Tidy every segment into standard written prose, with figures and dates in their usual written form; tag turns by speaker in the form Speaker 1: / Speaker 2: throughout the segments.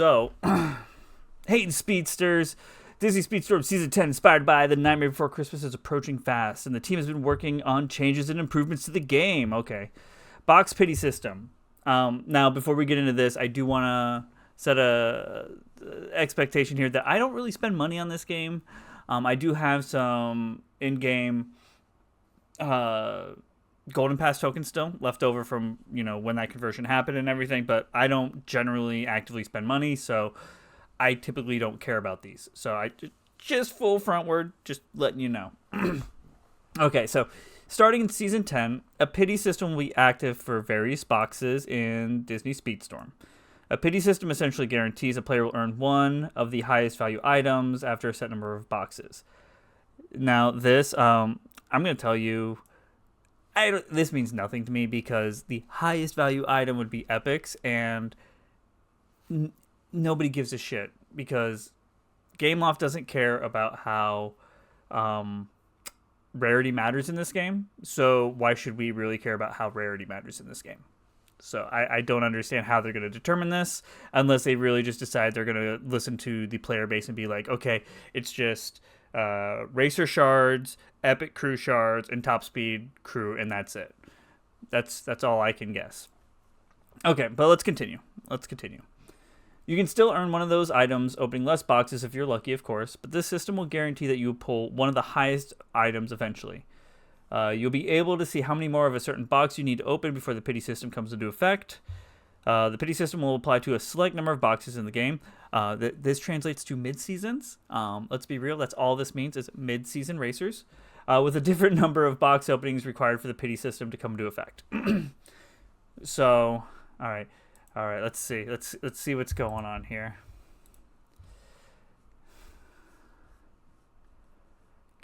Speaker 1: So, hey, Speedsters. Disney Speedstorm Season 10, inspired by The Nightmare Before Christmas, is approaching fast, and the team has been working on changes and improvements to the game. Okay. Box pity system. Now, before we get into this, I do want to set a expectation here that I don't really spend money on this game. I do have some in-game Golden Pass tokens still left over from, when that conversion happened and everything, but I don't generally actively spend money, so I typically don't care about these. So I just full frontward, just letting you know. Okay, so starting in Season 10, a pity system will be active for various boxes in Disney Speedstorm. A pity system essentially guarantees a player will earn one of the highest value items after a set number of boxes. Now, this, I'm going to tell you, this means nothing to me because the highest value item would be epics, and nobody gives a shit because Gameloft doesn't care about how rarity matters in this game. So why should we really care about how rarity matters in this game? So I don't understand how they're going to determine this unless they really just decide they're going to listen to the player base and be like, okay, it's just racer shards, epic crew shards, and top speed crew, and that's it. That's all I can guess. Okay, but let's continue. You can still earn one of those items opening less boxes if you're lucky, of course, but this system will guarantee that you will pull one of the highest items eventually. You'll be able to see how many more of a certain box you need to open before the pity system comes into effect. The pity system will apply to a select number of boxes in the game. This translates to mid-seasons. Let's be real, that's all this means is mid-season racers, with a different number of box openings required for the pity system to come into effect. So, all right, let's see. Let's see what's going on here.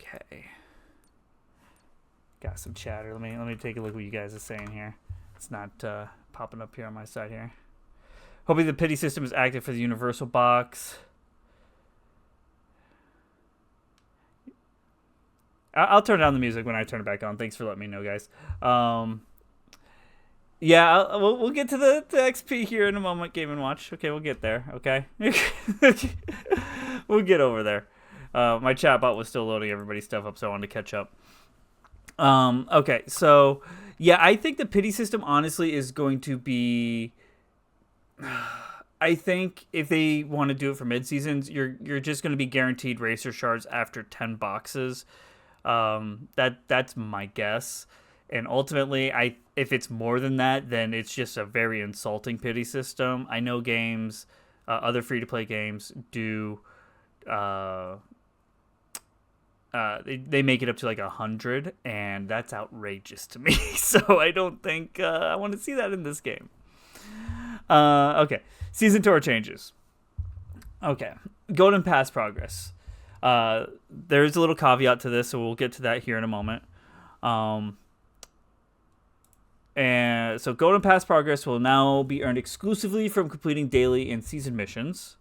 Speaker 1: Okay. Got some chatter. Let me take a look at what you guys are saying here. It's not popping up here on my side here. Hoping the pity system is active for the universal box. I'll turn down the music when I turn it back on. Thanks for letting me know, guys. Yeah, we'll get to the XP here in a moment, Game & Watch. Okay, we'll get there, okay? We'll get over there. My chatbot was still loading everybody's stuff up, so I wanted to catch up. Okay, so, yeah, I think the pity system, honestly, is going to be... I think if they want to do it for mid-seasons, you're just going to be guaranteed racer shards after 10 boxes. That's my guess. And ultimately, if it's more than that, then it's just a very insulting pity system. I know games, other free-to-play games, do... they make it up to like 100, and that's outrageous to me. So I don't think I want to see that in this game. Okay, Season Tour changes. Okay, Golden Pass progress. There's a little caveat to this, so we'll get to that here in a moment. And so Golden Pass progress will now be earned exclusively from completing daily and season missions.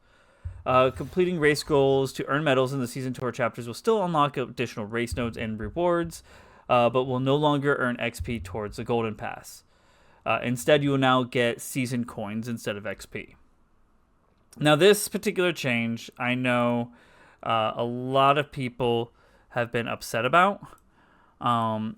Speaker 1: Completing race goals to earn medals in the Season Tour chapters will still unlock additional race nodes and rewards, but will no longer earn XP towards the Golden Pass. Instead, you will now get season coins instead of XP. Now, this particular change, I know a lot of people have been upset about.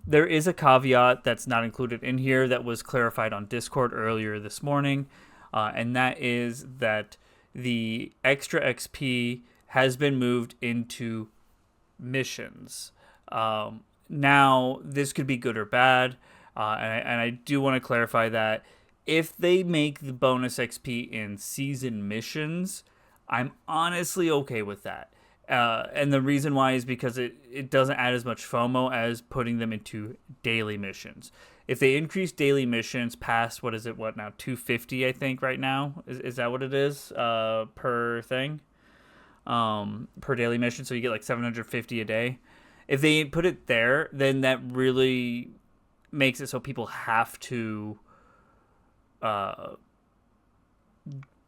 Speaker 1: There is a caveat that's not included in here that was clarified on Discord earlier this morning, and that is that the extra XP has been moved into missions. Now, this could be good or bad, and I do want to clarify that if they make the bonus XP in season missions, I'm honestly okay with that. And the reason why is because it doesn't add as much FOMO as putting them into daily missions. If they increase daily missions past, what now, 250, I think, right now? Is that what it is per thing? Per daily mission, so you get like 750 a day. If they put it there, then that really makes it so people have to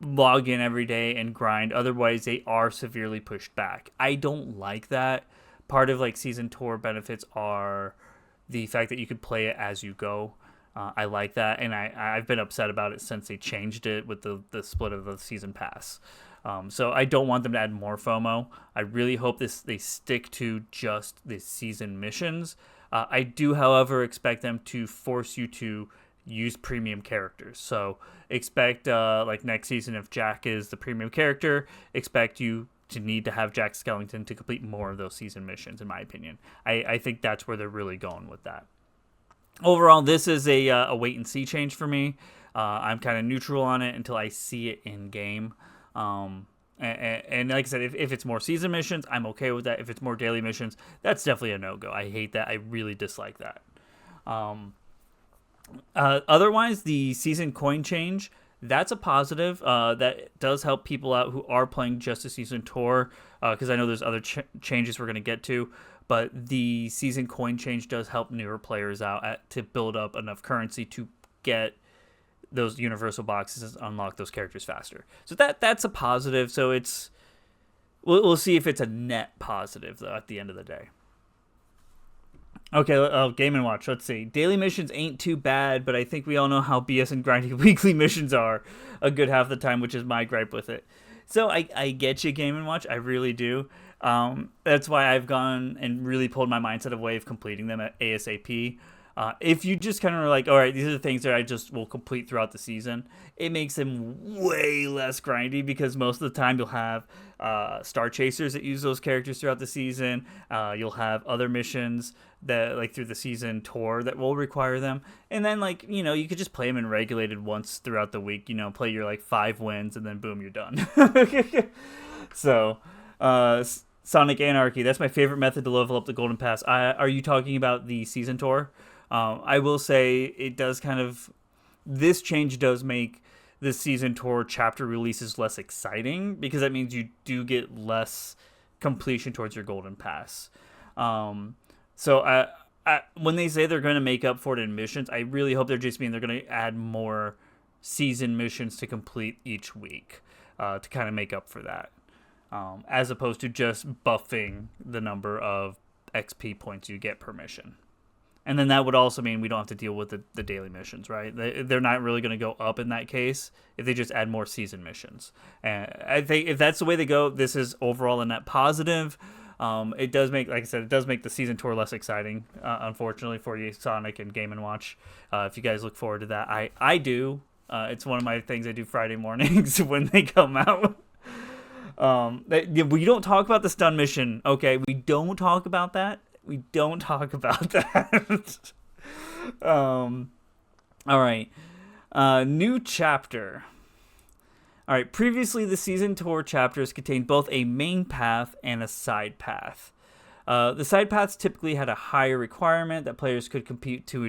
Speaker 1: log in every day and grind. Otherwise, they are severely pushed back. I don't like that. Part of like Season Tour benefits are the fact that you could play it as you go. I like that, and I've been upset about it since they changed it with the split of the season pass. So I don't want them to add more FOMO. I really hope they stick to just the season missions. I do, however, expect them to force you to use premium characters. So expect like next season, if Jack is the premium character, expect you to need to have Jack Skellington to complete more of those season missions, in my opinion. I think that's where they're really going with that. Overall, this is a wait and see change for me. I'm kind of neutral on it until I see it in game. And like I said, if it's more season missions, I'm okay with that. If it's more daily missions, that's definitely a no-go. I hate that. I really dislike that. Otherwise, the season coin change, that's a positive. That does help people out who are playing just a season tour, because I know there's other changes we're going to get to. But the season coin change does help newer players out to build up enough currency to get those universal boxes and unlock those characters faster. So that's a positive. So we'll see if it's a net positive though at the end of the day. Okay, Game & Watch. Let's see. Daily missions ain't too bad, but I think we all know how BS and grindy weekly missions are a good half the time, which is my gripe with it. So I get you, Game & Watch. I really do. That's why I've gone and really pulled my mindset away of completing them at ASAP. If you just kind of are like, all right, these are the things that I just will complete throughout the season, it makes them way less grindy because most of the time you'll have star chasers that use those characters throughout the season. You'll have other missions that like through the season tour that will require them. And then like, you could just play them in regulated once throughout the week, play your like 5 wins and then boom, you're done. So, Sonic Anarchy, that's my favorite method to level up the Golden Pass. Are you talking about the season tour? I will say it does this change does make the season tour chapter releases less exciting because that means you do get less completion towards your Golden Pass. So when they say they're going to make up for it in missions, I really hope they're just mean they're going to add more season missions to complete each week to kind of make up for that. As opposed to just buffing the number of XP points you get per mission. And then that would also mean we don't have to deal with the daily missions, right? They're not really going to go up in that case if they just add more season missions. And I think if that's the way they go, this is overall a net positive. It does make, like I said, it does make the season tour less exciting, unfortunately, for you, Sonic and Game & Watch. If you guys look forward to that, I do. It's one of my things I do Friday mornings when they come out. We don't talk about the stun mission, okay? We don't talk about that. We don't talk about that. All right. New chapter. All right. Previously, the season tour chapters contained both a main path and a side path. The side paths typically had a higher requirement that players could compete to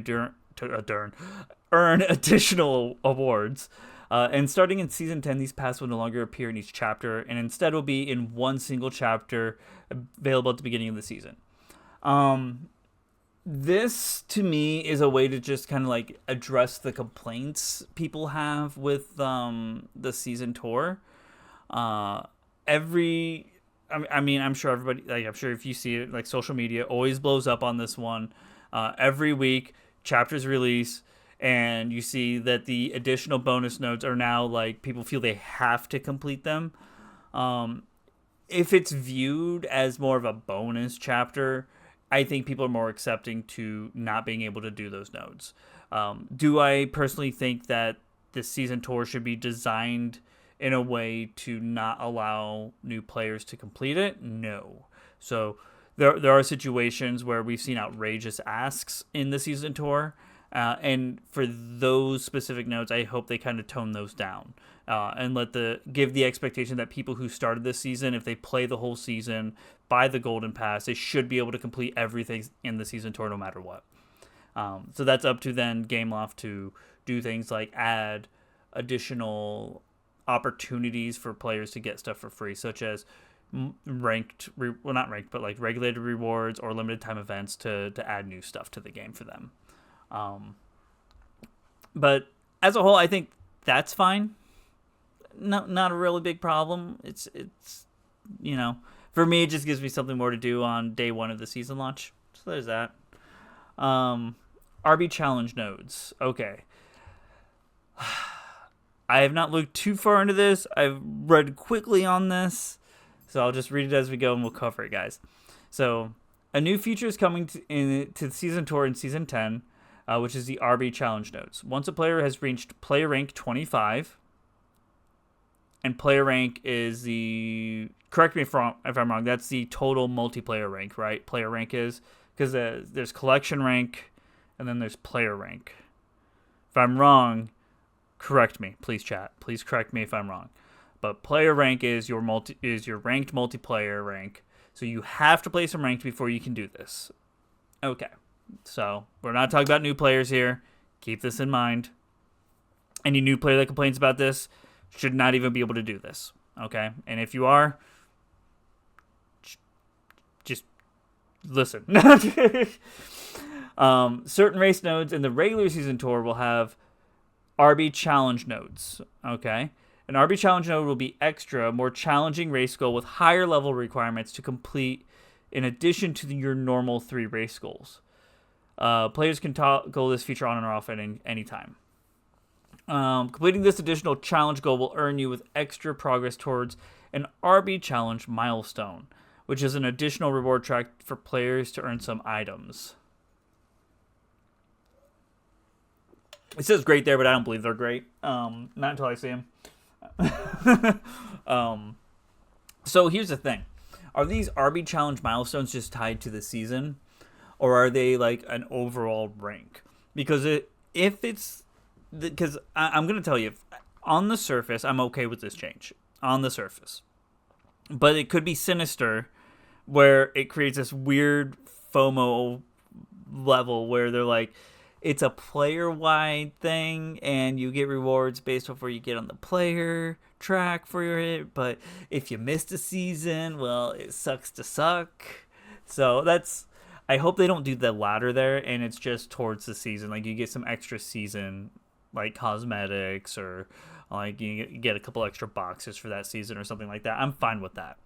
Speaker 1: earn additional awards. And starting in Season 10, these paths will no longer appear in each chapter, and instead will be in one single chapter available at the beginning of the season. This, to me, is a way to just kind of like address the complaints people have with the season tour. I'm sure everybody, like, I'm sure if you see it, like social media always blows up on this one. Every week, chapters release, and you see that the additional bonus nodes are now like people feel they have to complete them. If it's viewed as more of a bonus chapter, I think people are more accepting to not being able to do those nodes. Do I personally think that this season tour should be designed in a way to not allow new players to complete it? No. So there are situations where we've seen outrageous asks in the season tour. And for those specific nodes, I hope they kind of tone those down and give the expectation that people who started this season, if they play the whole season, buy the Golden Pass, they should be able to complete everything in the season tour no matter what. So that's up to then Gameloft to do things like add additional opportunities for players to get stuff for free, such as not ranked, but like regulated rewards or limited time events to add new stuff to the game for them. But as a whole, I think that's fine. No, not a really big problem. It's for me, it just gives me something more to do on day one of the season launch. So there's that. RB challenge nodes. Okay. I have not looked too far into this. I've read quickly on this. So I'll just read it as we go and we'll cover it, guys. So a new feature is coming to the Season Tour in Season 10, which is the RB challenge nodes. Once a player has reached player rank 25, and player rank is the... Correct me if I'm wrong. That's the total multiplayer rank, right? Player rank is... Because there's collection rank, and then there's player rank. If I'm wrong, correct me. Please, chat. Please correct me if I'm wrong. But player rank is your ranked multiplayer rank. So you have to play some ranked before you can do this. Okay. So we're not talking about new players here. Keep this in mind. Any new player that complains about this should not even be able to do this. Okay? And if you are, just listen. Certain race nodes in the regular season tour will have RB challenge nodes. Okay? An RB challenge node will be extra, more challenging race goal with higher level requirements to complete in addition to your normal 3 race goals. Players can toggle this feature on and off at any time. Completing this additional challenge goal will earn you with extra progress towards an RB challenge milestone, which is an additional reward track for players to earn some items. It says great there, but I don't believe they're great. Not until I see them. So here's the thing. Are these RB challenge milestones just tied to the season? Or are they like an overall rank? Because I'm going to tell you, on the surface, I'm okay with this change. On the surface. But it could be sinister, where it creates this weird FOMO level where they're like, it's a player-wide thing, and you get rewards based off where you get on the player track for it. But if you missed a season, well, it sucks to suck. So I hope they don't do the latter there, and it's just towards the season. Like, you get some extra season, like cosmetics, or like you get a couple extra boxes for that season or something like that. I'm fine with that.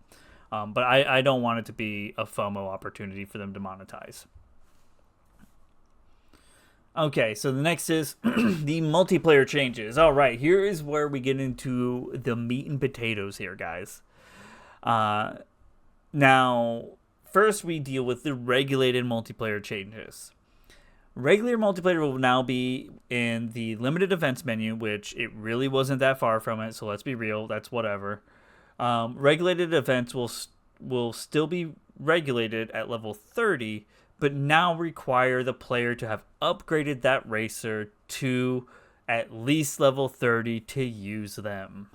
Speaker 1: But I don't want it to be a FOMO opportunity for them to monetize. Okay, so the next is the multiplayer changes. All right, here is where we get into the meat and potatoes here, guys. Now, first we deal with the regulated multiplayer changes. Regular multiplayer will now be in the limited events menu, which it really wasn't that far from it, so let's be real, that's whatever. Regulated events will still be regulated at level 30, but now require the player to have upgraded that racer to at least level 30 to use them.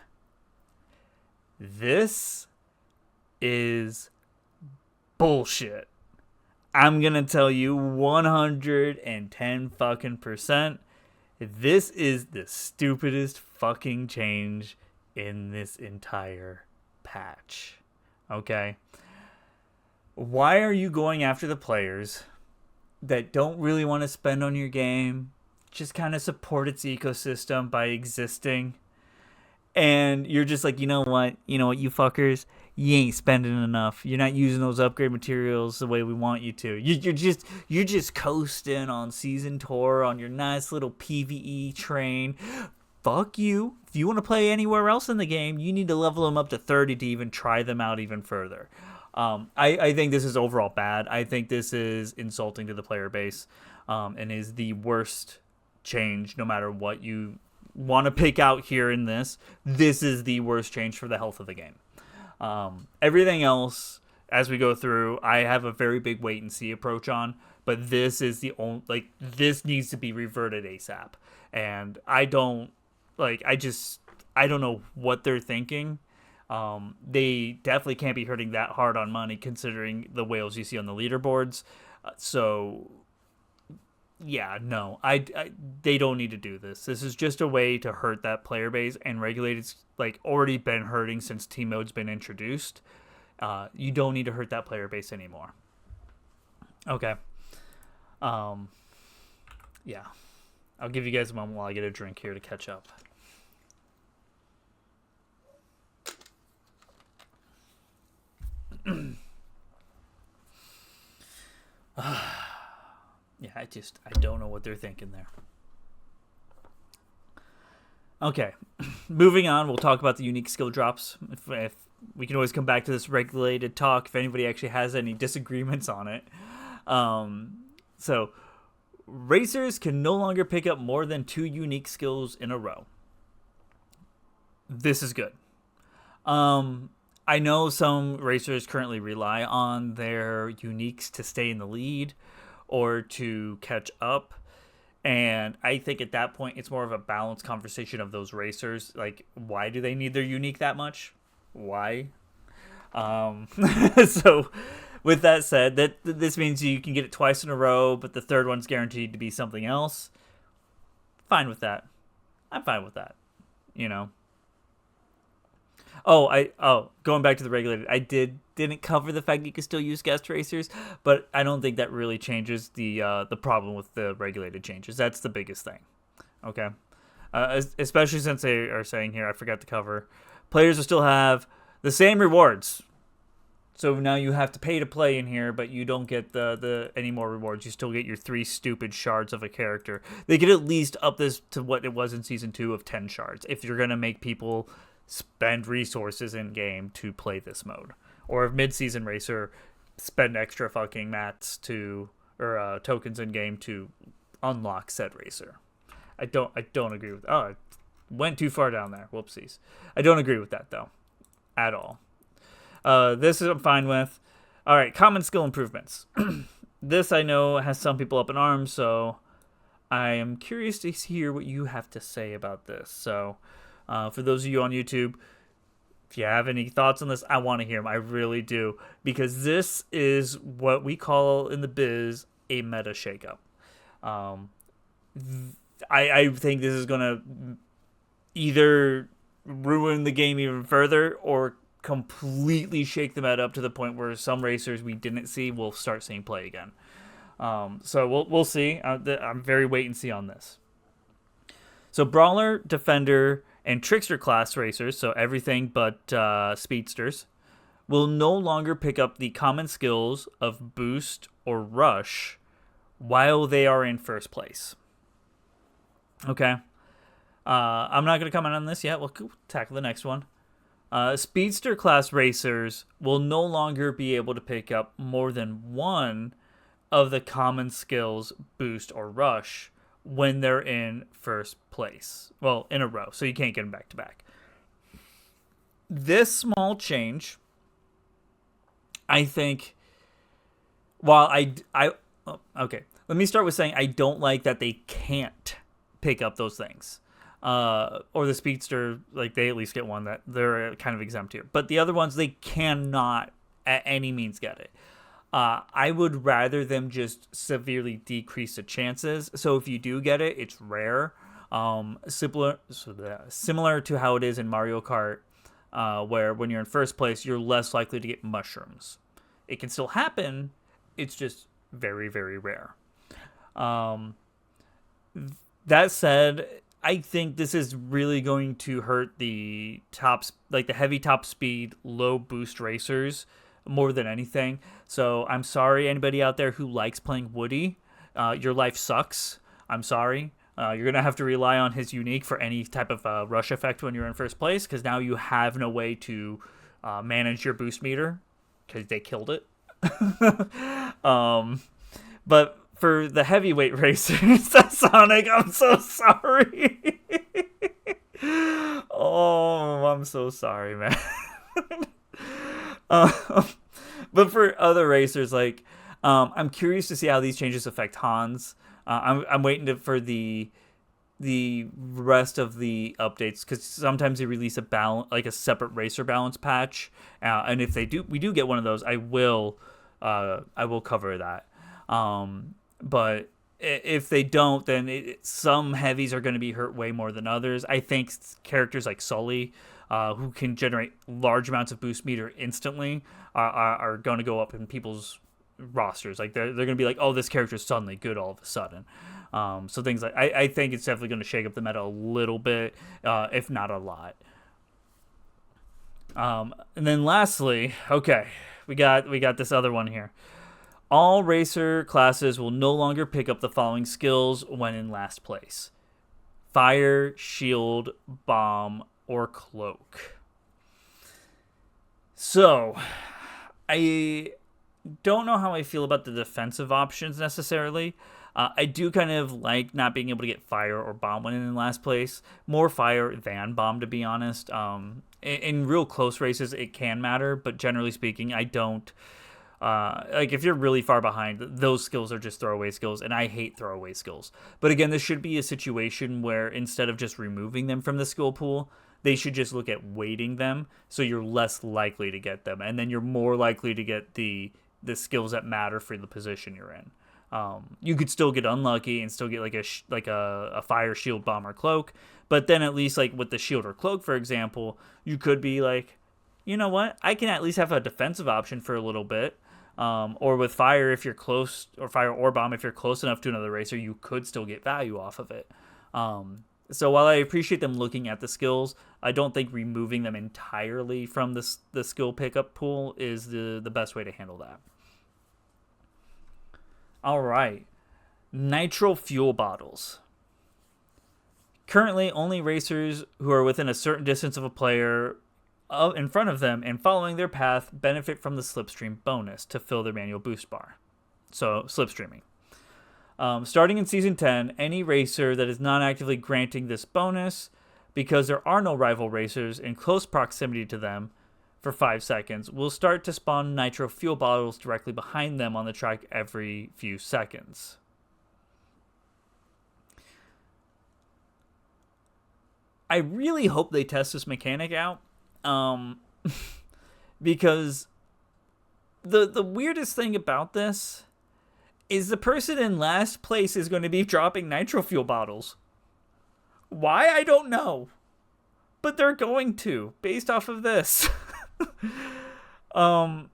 Speaker 1: This is bullshit. I'm gonna tell you 110 fucking %. This is the stupidest fucking change in this entire patch. Okay? Why are you going after the players that don't really want to spend on your game, just kind of support its ecosystem by existing? And you're just like, you know what, you fuckers, you ain't spending enough. You're not using those upgrade materials the way we want you to. You're just coasting on Season Tour on your nice little PvE train. Fuck you. If you want to play anywhere else in the game, you need to level them up to 30 to even try them out even further. I think this is overall bad. I think this is insulting to the player base, and is the worst change no matter what you want to pick out here in this. This is the worst change for the health of the game. Everything else, as we go through, I have a very big wait and see approach on, but this is the only, this needs to be reverted ASAP. And I don't know what they're thinking. They definitely can't be hurting that hard on money considering the whales you see on the leaderboards. So yeah, no, they don't need to do this. This is just a way to hurt that player base, and Regulated's already been hurting since team mode's been introduced. You don't need to hurt that player base anymore. Okay. Yeah. I'll give you guys a moment while I get a drink here to catch up. Yeah, I don't know what they're thinking there. Okay, moving on, we'll talk about the unique skill drops. If we can always come back to this regulated talk if anybody actually has any disagreements on it. So, racers can no longer pick up more than 2 unique skills in a row. This is good. I know some racers currently rely on their uniques to stay in the lead or to catch up. And I think at that point, it's more of a balanced conversation of those racers. Like, why do they need their unique that much? Why? So, with that said, this means you can get it twice in a row, but the third one's guaranteed to be something else. Fine with that. I'm fine with that. You know. Going back to the regulated, I didn't cover the fact that you can still use guest racers, but I don't think that really changes the problem with the regulated changes. That's the biggest thing. Okay, especially since they are saying here, I forgot to cover, players will still have the same rewards. So now you have to pay to play in here, but you don't get the any more rewards. You still get your 3 stupid shards of a character. They could at least up this to what it was in Season 2 of 10 shards, if you're going to make people spend resources in game to play this mode, or if mid-season racer spend extra fucking mats or tokens in game to unlock said racer. I don't agree with. Oh, I went too far down there. Whoopsies. I don't agree with that though, at all. This I'm fine with. All right, common skill improvements. This I know has some people up in arms, so I am curious to hear what you have to say about this. So. For those of you on YouTube, if you have any thoughts on this, I want to hear them. I really do. Because this is what we call in the biz a meta shakeup. I think this is going to either ruin the game even further or completely shake the meta up to the point where some racers we didn't see will start seeing play again. So we'll see. I'm very wait and see on this. So Brawler, Defender, and Trickster class racers, so everything but Speedsters, will no longer pick up the common skills of Boost or Rush while they are in first place. Okay. I'm not going to comment on this yet. We'll tackle the next one. Speedster class racers will no longer be able to pick up more than one of the common skills Boost or Rush when they're in first place. Well, in a row, so you can't get them back to back. This small change, I think, while okay, let me start with saying I don't like that they can't pick up those things. Or the Speedster, like, they at least get one that they're kind of exempt here. But the other ones, they cannot at any means get it. I would rather them just severely decrease the chances. So if you do get it, it's rare. Similar to how it is in Mario Kart, where when you're in first place, you're less likely to get mushrooms. It can still happen. It's just very, very rare. That said, I think this is really going to hurt the the heavy top speed, low boost racers more than anything. So I'm sorry, anybody out there who likes playing Woody, your life sucks. I'm sorry. You're going to have to rely on his unique for any type of rush effect when you're in first place, because now you have no way to manage your boost meter, because they killed it. But for the heavyweight racers, Sonic, I'm so sorry. Oh, I'm so sorry, man. But for other racers, like, I'm curious to see how these changes affect Hans. I'm waiting for the rest of the updates, because sometimes they release a separate racer balance patch, and if we do get one of those, I will cover that. But if they don't, then some heavies are going to be hurt way more than others. I think characters like Sully, who can generate large amounts of boost meter instantly, are going to go up in people's rosters. Like, they're going to be like, oh, this character is suddenly good all of a sudden. So things like, I think it's definitely going to shake up the meta a little bit, if not a lot. And then lastly, okay, we got this other one here. All racer classes will no longer pick up the following skills when in last place: fire, shield, bomb, or cloak. So, I don't know how I feel about the defensive options necessarily. I do kind of like not being able to get fire or bomb when in last place. More fire than bomb, to be honest. In real close races, it can matter, but generally speaking, I don't. Like, if you're really far behind, those skills are just throwaway skills, and I hate throwaway skills. But again, this should be a situation where instead of just removing them from the skill pool, they should just look at weighting them, so you're less likely to get them, and then you're more likely to get the skills that matter for the position you're in. You could still get unlucky and still get like a fire, shield, bomb, or cloak, but then at least like with the shield or cloak, for example, you could be like, you know what, I can at least have a defensive option for a little bit. Or with fire, if you're close, or fire or bomb, if you're close enough to another racer, you could still get value off of it. So while I appreciate them looking at the skills, I don't think removing them entirely from the skill pickup pool is the best way to handle that. All right. Nitro fuel bottles. Currently, only racers who are within a certain distance of a player in front of them and following their path benefit from the slipstream bonus to fill their manual boost bar. So, slipstreaming. Starting in Season 10, any racer that is not actively granting this bonus, because there are no rival racers in close proximity to them for 5 seconds, will start to spawn nitro fuel bottles directly behind them on the track every few seconds. I really hope they test this mechanic out, because the weirdest thing about this is the person in last place is going to be dropping nitro fuel bottles. Why? I don't know. But they're going to, based off of this. Oh,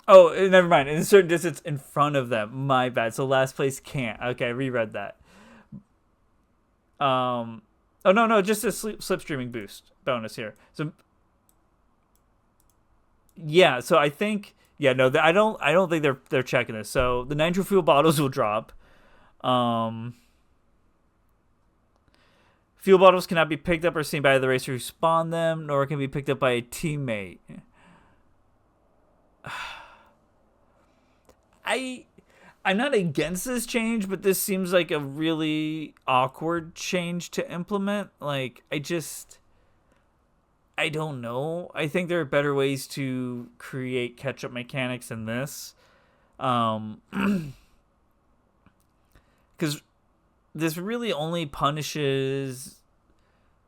Speaker 1: never mind. In a certain distance in front of them. My bad. So last place can't. Okay, I reread that. Oh, no, just a slipstreaming boost bonus here. So, yeah, so I think... Yeah, no, I don't think they're checking this. So the nitro fuel bottles will drop. Fuel bottles cannot be picked up or seen by the racer who spawned them, nor can be picked up by a teammate. I'm not against this change, but this seems like a really awkward change to implement. Like, I don't know. I think there are better ways to create catch-up mechanics than this. Because this really only punishes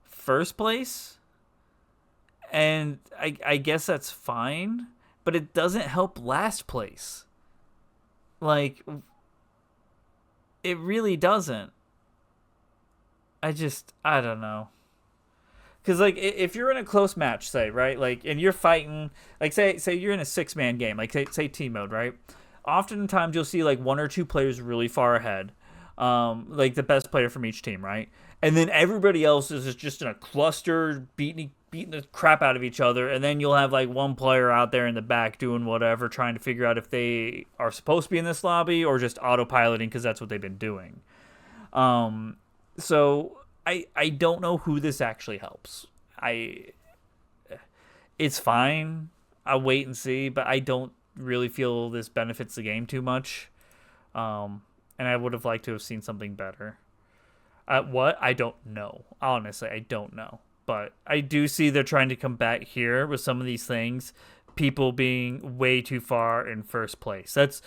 Speaker 1: first place. And I guess that's fine. But it doesn't help last place. Like, it really doesn't. I don't know. Because, like, if you're in a close match, say, right, like, and you're fighting, like, say you're in a 6-man game, like, say team mode, right? Oftentimes you'll see, like, one or two players really far ahead, like, the best player from each team, right? And then everybody else is just in a cluster, beating the crap out of each other, and then you'll have, like, one player out there in the back doing whatever, trying to figure out if they are supposed to be in this lobby or just autopiloting because that's what they've been doing. So... I don't know who this actually helps. It's fine. I'll wait and see, but I don't really feel this benefits the game too much. And I would have liked to have seen something better. What? I don't know. Honestly, I don't know. But I do see they're trying to come back here with some of these things. People being way too far in first place. That's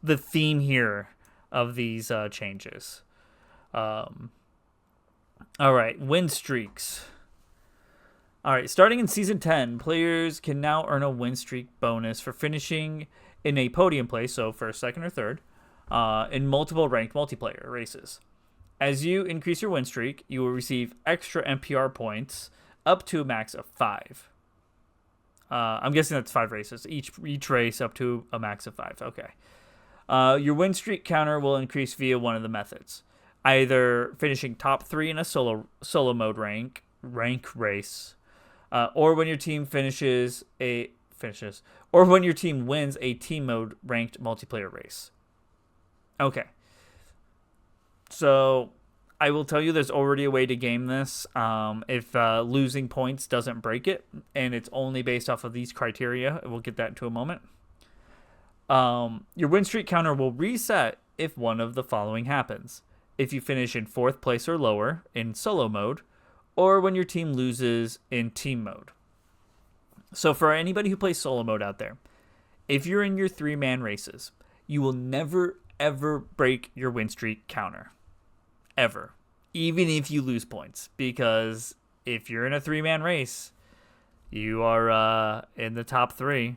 Speaker 1: the theme here of these changes. All right, win streaks. All right, starting in Season 10, players can now earn a win streak bonus for finishing in a podium place, so first, second, or third, in multiple ranked multiplayer races. As you increase your win streak, you will receive extra NPR points up to a max of 5. I'm guessing that's 5 races. Each race up to a max of 5. Okay. Your win streak counter will increase via one of the methods. Either finishing top 3 in a solo mode rank race, or when your team finishes a finishes, or when your team wins a team mode ranked multiplayer race. Okay. So I will tell you there's already a way to game this if losing points doesn't break it, and it's only based off of these criteria. We'll get that into a moment. Your win streak counter will reset if one of the following happens. If you finish in 4th place or lower in solo mode, or when your team loses in team mode. So for anybody who plays solo mode out there, if you're in your 3-man races, you will never, ever break your win streak counter. Ever. Even if you lose points. Because if you're in a 3-man race, you are in the top 3.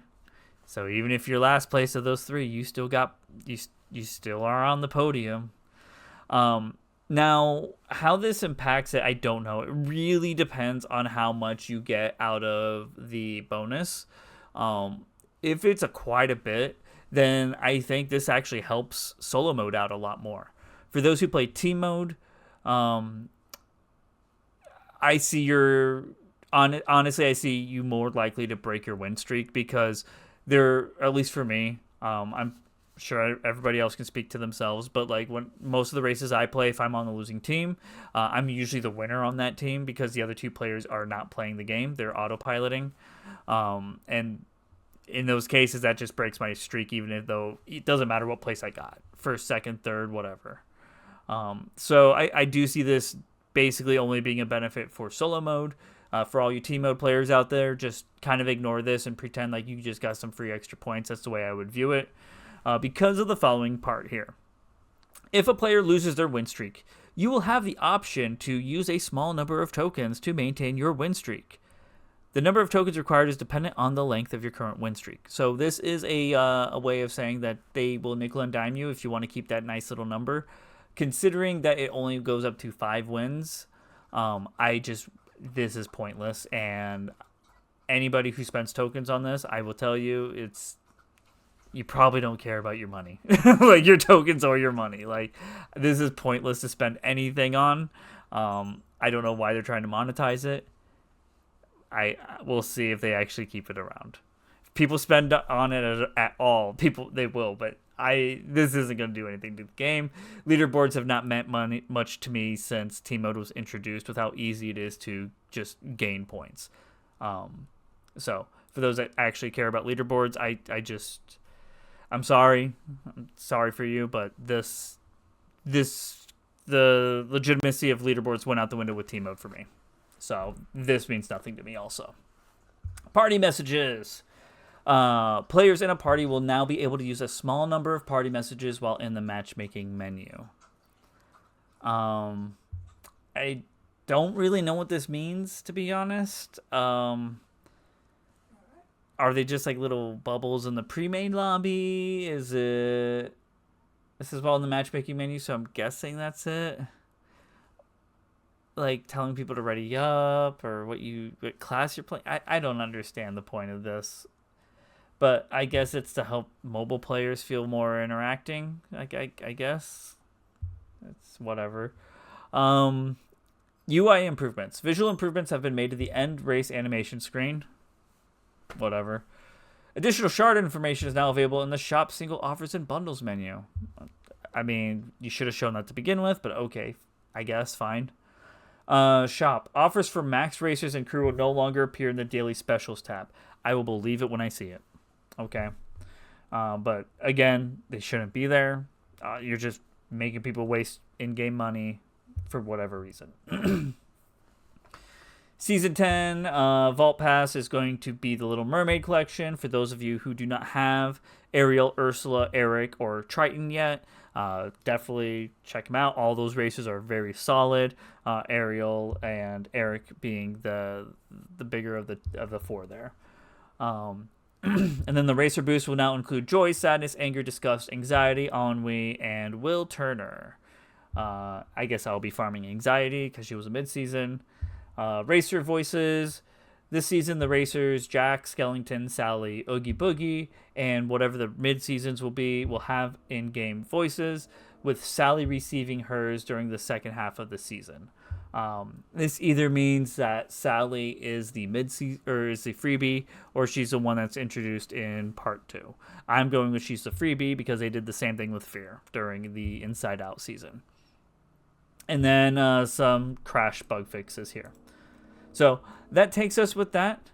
Speaker 1: So even if you're last place of those 3, you still are on the podium. Now, how this impacts it, I don't know. It really depends on how much you get out of the bonus. If it's quite a bit, then I think this actually helps solo mode out a lot more. For those who play team mode, I see honestly, I see you more likely to break your win streak because at least for me, I'm sure everybody else can speak to themselves, but like when most of the races I play, if I'm on the losing team, I'm usually the winner on that team because the other 2 players are not playing the game. They're autopiloting. And in those cases, that just breaks my streak, even though it doesn't matter what place I got. 1st, 2nd, 3rd, whatever. So I do see this basically only being a benefit for solo mode. For all you team mode players out there, just kind of ignore this and pretend like you just got some free extra points. That's the way I would view it. Because of the following part here. If a player loses their win streak, you will have the option to use a small number of tokens to maintain your win streak. The number of tokens required is dependent on the length of your current win streak. So this is a way of saying that they will nickel and dime you if you want to keep that nice little number. Considering that it only goes up to 5 wins, this is pointless. And anybody who spends tokens on this, I will tell you, you probably don't care about your money, like your tokens or your money. Like this is pointless to spend anything on. I don't know why they're trying to monetize it. We'll see if they actually keep it around. If people spend on it at all, they will. But this isn't going to do anything to the game. Leaderboards have not meant much to me since team mode was introduced, with how easy it is to just gain points. So for those that actually care about leaderboards, I'm sorry for you, but the legitimacy of leaderboards went out the window with team mode for me. So this means nothing to me also. Party messages. Players in a party will now be able to use a small number of party messages while in the matchmaking menu. I don't really know what this means, to be honest. Are they just like little bubbles in the pre-made lobby? This is all in the matchmaking menu, so I'm guessing that's it. Like telling people to ready up or what class you're playing. I don't understand the point of this. But I guess it's to help mobile players feel more interacting. I guess. It's whatever. UI improvements. Visual improvements have been made to the end race animation screen. Whatever. Additional shard information is now available in the shop single offers and bundles menu. I mean, you should have shown that to begin with, but okay. I guess, fine. Shop. Offers for max racers and crew will no longer appear in the daily specials tab. I will believe it when I see it. Okay. But again, they shouldn't be there. You're just making people waste in-game money for whatever reason. Season 10 Vault Pass is going to be the Little Mermaid collection. For those of you who do not have Ariel, Ursula, Eric, or Triton yet, definitely check them out. All those races are very solid. Ariel and Eric being the bigger of the 4 there. And then the racer boost will now include Joy, Sadness, Anger, Disgust, Anxiety, Ennui, and Will Turner. I guess I'll be farming Anxiety because she was a mid-season. Racer voices. This season, the racers, Jack, Skellington, Sally, Oogie Boogie, and whatever the mid-seasons will have in-game voices, with Sally receiving hers during the second half of the season. This either means that Sally is the or is the freebie, or she's the one that's introduced in part 2. I'm going with she's the freebie because they did the same thing with Fear during the Inside Out season. And then some Crash bug fixes here. So that takes us with that